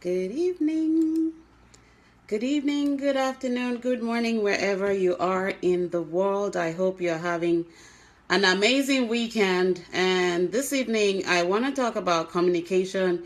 Good evening. Good evening, good afternoon, good morning, wherever you are in the world. I hope you're having an amazing weekend. And this evening, I want to talk about communication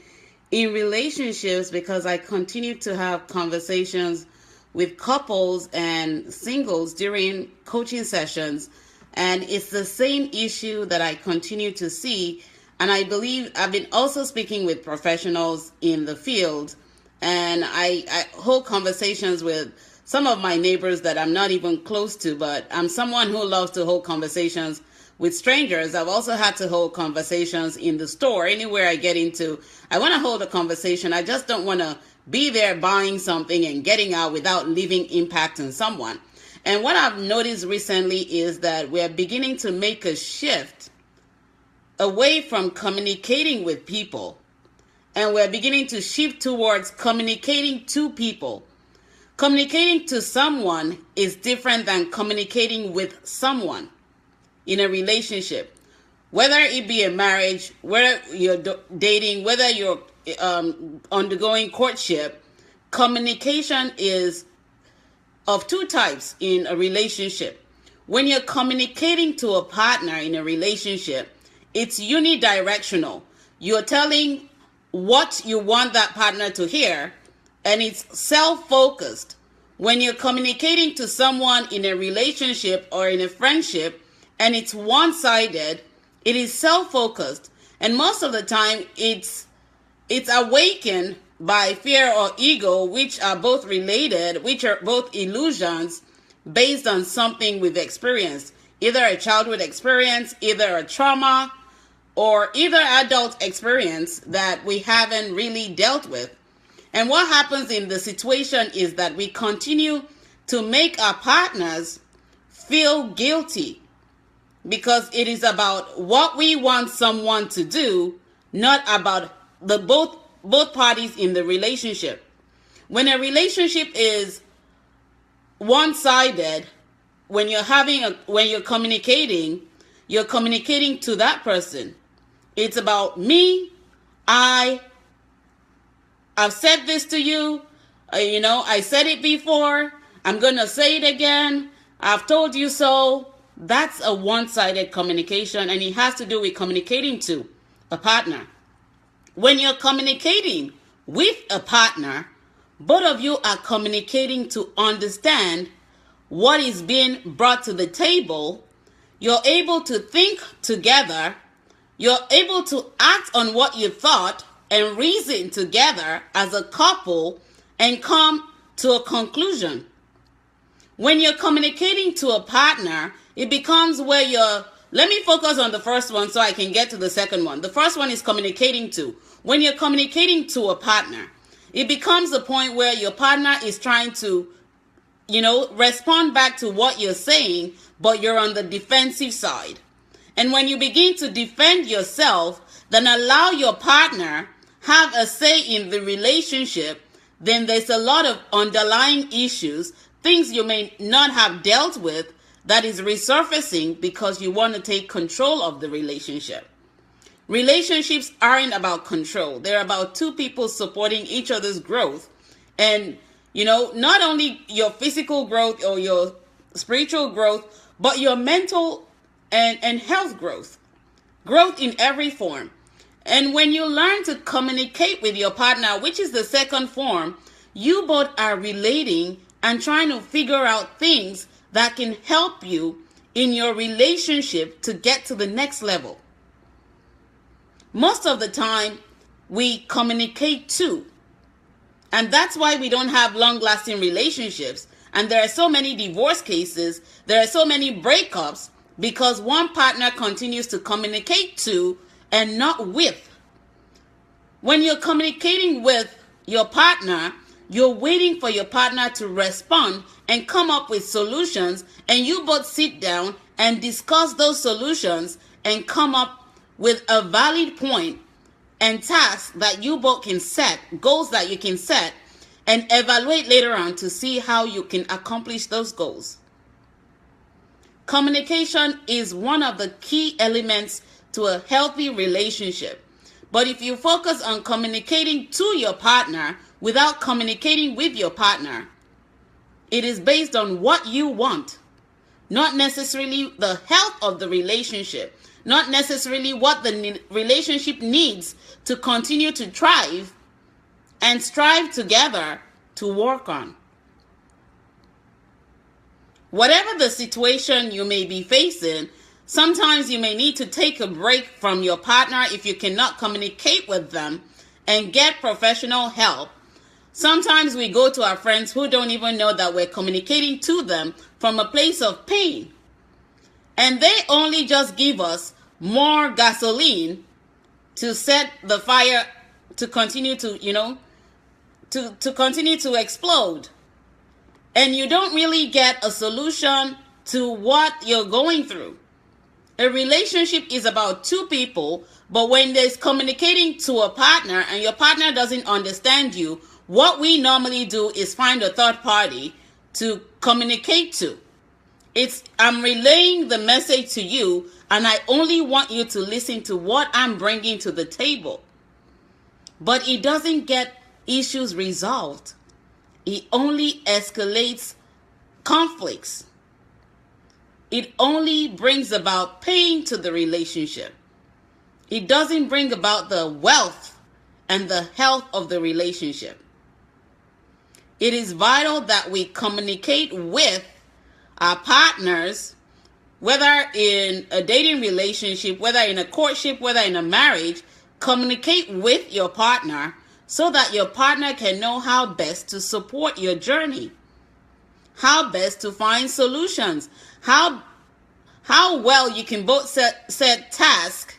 in relationships because I continue to have conversations with couples and singles during coaching sessions. And it's the same issue that I continue to see. And I believe I've been also speaking with professionals in the field. And I hold conversations with some of my neighbors that I'm not even close to, but I'm someone who loves to hold conversations with strangers. I've also had to hold conversations in the store, anywhere I get into. I want to hold a conversation. I just don't want to be there buying something and getting out without leaving impact on someone. And what I've noticed recently is that we're beginning to make a shift away from communicating with people, and we're beginning to shift towards communicating to people. Communicating to someone is different than communicating with someone in a relationship. Whether it be a marriage, whether you're dating, whether you're undergoing courtship, communication is of two types in a relationship. When you're communicating to a partner in a relationship, it's unidirectional. You're telling what you want that partner to hear, and it's self-focused. When you're communicating to someone in a relationship or in a friendship and it's one-sided, it is self-focused, and most of the time it's awakened by fear or ego, which are both related, which are both illusions based on something we've experienced, either a childhood experience, either a trauma, or either adult experience that we haven't really dealt with. And what happens in the situation is that we continue to make our partners feel guilty because it is about what we want someone to do, not about the both parties in the relationship. When a relationship is one-sided, when you're communicating to that person. It's about me. I've said this to you. I said it before. I'm going to say it again. I've told you so. That's a one-sided communication, and it has to do with communicating to a partner. When you're communicating with a partner, both of you are communicating to understand what is being brought to the table. You're able to think together. You're able to act on what you thought and reason together as a couple and come to a conclusion. When you're communicating to a partner, it becomes where let me focus on the first one so I can get to the second one. The first one is communicating to. When you're communicating to a partner, it becomes a point where your partner is trying to, respond back to what you're saying, but you're on the defensive side. And when you begin to defend yourself, then allow your partner have a say in the relationship, then there's a lot of underlying issues, things you may not have dealt with, that is resurfacing because you want to take control of the relationship. Relationships aren't about control. They're about two people supporting each other's growth. And, not only your physical growth or your spiritual growth, but your mental and health growth in every form. And when you learn to communicate with your partner, which is the second form, you both are relating and trying to figure out things that can help you in your relationship to get to the next level. Most of the time, we communicate too. And that's why we don't have long-lasting relationships. And there are so many divorce cases, there are so many breakups, because one partner continues to communicate to and not with. When you're communicating with your partner, you're waiting for your partner to respond and come up with solutions, and you both sit down and discuss those solutions and come up with a valid point and tasks that you both can set, goals that you can set, and evaluate later on to see how you can accomplish those goals. Communication is one of the key elements to a healthy relationship. But if you focus on communicating to your partner without communicating with your partner, it is based on what you want, not necessarily the health of the relationship, not necessarily what the relationship needs to continue to thrive and strive together to work on. Whatever the situation you may be facing, sometimes you may need to take a break from your partner if you cannot communicate with them and get professional help. Sometimes we go to our friends who don't even know that we're communicating to them from a place of pain. And they only just give us more gasoline to set the fire to continue to, to continue to explode. And you don't really get a solution to what you're going through. A relationship is about two people, but when there's communicating to a partner and your partner doesn't understand you, what we normally do is find a third party to communicate to. I'm relaying the message to you, and I only want you to listen to what I'm bringing to the table. But it doesn't get issues resolved. It only escalates conflicts. It only brings about pain to the relationship. It doesn't bring about the wealth and the health of the relationship. It is vital that we communicate with our partners, whether in a dating relationship, whether in a courtship, whether in a marriage. Communicate with your partner so that your partner can know how best to support your journey, how best to find solutions, how well you can both set tasks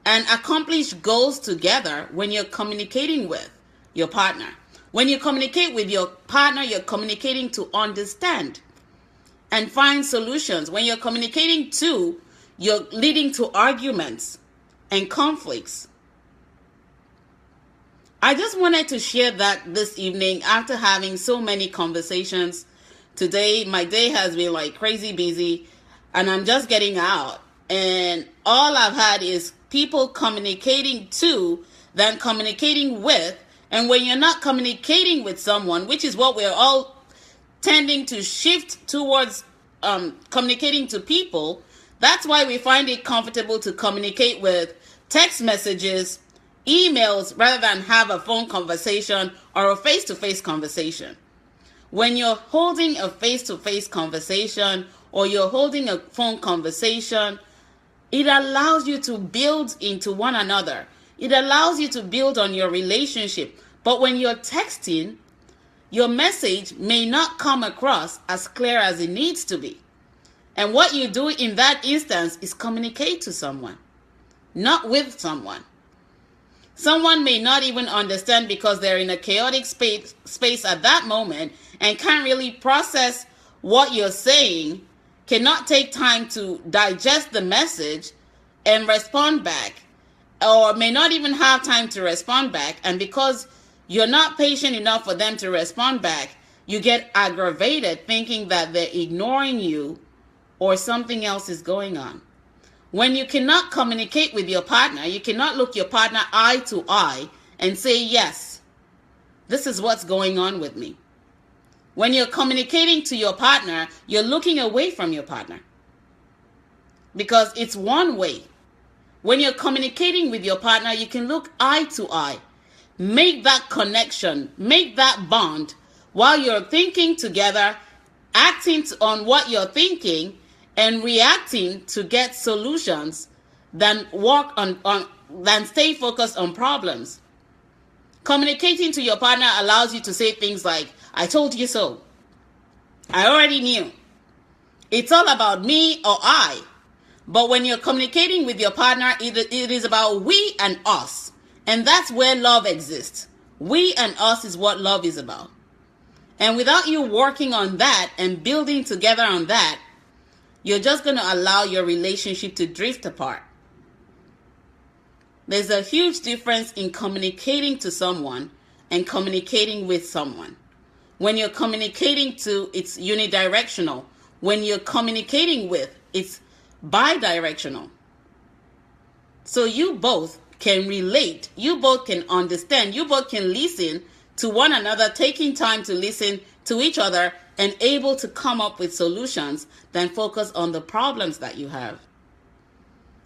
and accomplish goals together when you're communicating with your partner. When you communicate with your partner, you're communicating to understand and find solutions. When you're communicating to, you're leading to arguments and conflicts. I just wanted to share that this evening after having so many conversations today. My day has been like crazy busy and I'm just getting out. And all I've had is people communicating to than communicating with. And when you're not communicating with someone, which is what we're all tending to shift towards communicating to people, that's why we find it comfortable to communicate with text messages, emails, rather than have a phone conversation or a face-to-face conversation. When you're holding a face-to-face conversation or you're holding a phone conversation, it allows you to build into one another. It allows you to build on your relationship. But when you're texting, your message may not come across as clear as it needs to be. And what you do in that instance is communicate to someone, not with someone. Someone may not even understand because they're in a chaotic space at that moment and can't really process what you're saying, cannot take time to digest the message and respond back, or may not even have time to respond back. And because you're not patient enough for them to respond back, you get aggravated thinking that they're ignoring you or something else is going on. When you cannot communicate with your partner, you cannot look your partner eye to eye and say, yes, this is what's going on with me. When you're communicating to your partner, you're looking away from your partner because it's one way. When you're communicating with your partner, you can look eye to eye, make that connection, make that bond while you're thinking together, acting on what you're thinking, and reacting to get solutions than than stay focused on problems. Communicating to your partner allows you to say things like, I told you so. I already knew. It's all about me or I. But when you're communicating with your partner, it is about we and us. And that's where love exists. We and us is what love is about. And without you working on that and building together on that, you're just going to allow your relationship to drift apart. There's a huge difference in communicating to someone and communicating with someone. When you're communicating to, it's unidirectional. When you're communicating with, it's bidirectional. So you both can relate, you both can understand, you both can listen to one another, taking time to listen to each other and able to come up with solutions than focus on the problems that you have.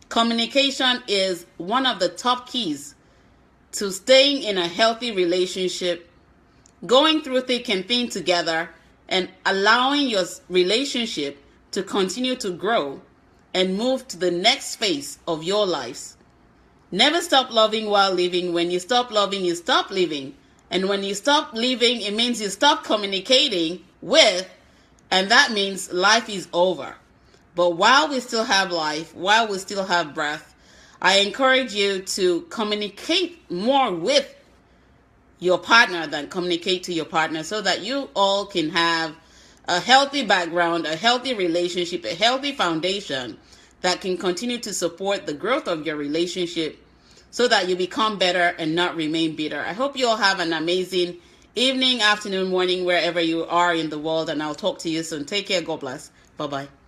Communication is one of the top keys to staying in a healthy relationship, going through thick and thin together, and allowing your relationship to continue to grow and move to the next phase of your lives. Never stop loving while living. When you stop loving, you stop living. And when you stop living, it means you stop communicating with, and that means life is over. But while we still have life, while we still have breath, I encourage you to communicate more with your partner than communicate to your partner, so that you all can have a healthy background, a healthy relationship, a healthy foundation that can continue to support the growth of your relationship, so that you become better and not remain bitter. I hope you all have an amazing evening, afternoon, morning, wherever you are in the world, and I'll talk to you soon. Take care. God bless. Bye-bye.